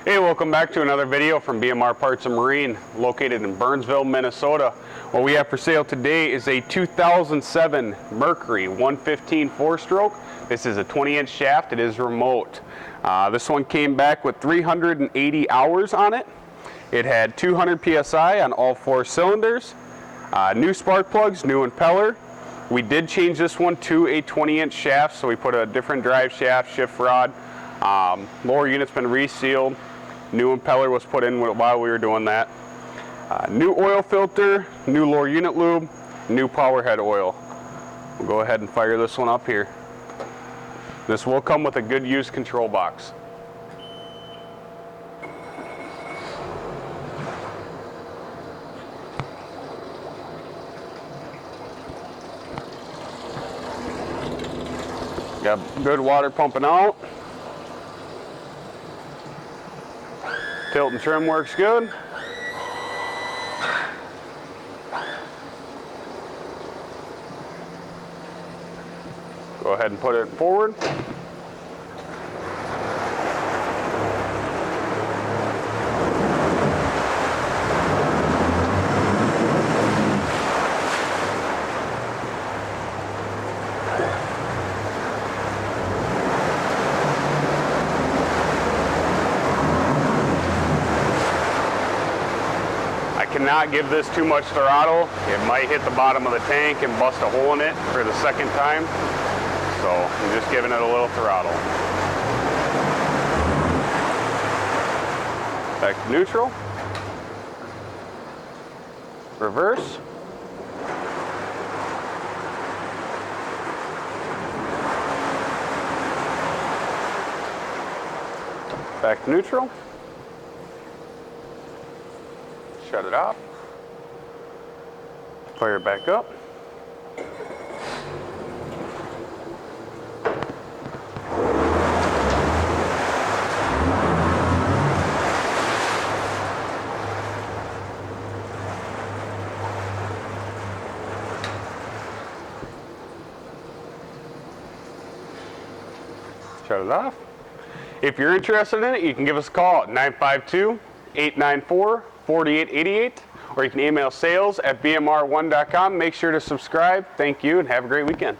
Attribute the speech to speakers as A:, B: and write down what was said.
A: Hey, welcome back to another video from BMR Parts and Marine, located in Burnsville, Minnesota. What we have for sale today is a 2007 Mercury 115 4-stroke. This is a 20-inch shaft. It is remote. This one came back with 380 hours on it. It had 200 psi on all 4 cylinders, new spark plugs, new impeller. We did change this one to a 20-inch shaft, so we put a different drive shaft, shift rod. Lower unit's been resealed. New impeller was put in while we were doing that. New oil filter, new lower unit lube, new power head oil. We'll go ahead and fire this one up here. This will come with a good use control box. Got good water pumping out. Tilt and trim works good. Go ahead and put it forward. Cannot give this too much throttle. It might hit the bottom of the tank and bust a hole in it for the second time. So I'm just giving it a little throttle. Back to neutral. Reverse. Back to neutral. Shut it off. Fire it back up. Shut it off. If you're interested in it, you can give us a call at 952-894-4888, or you can email sales@bmr1.com. Make sure to subscribe. Thank you and have a great weekend.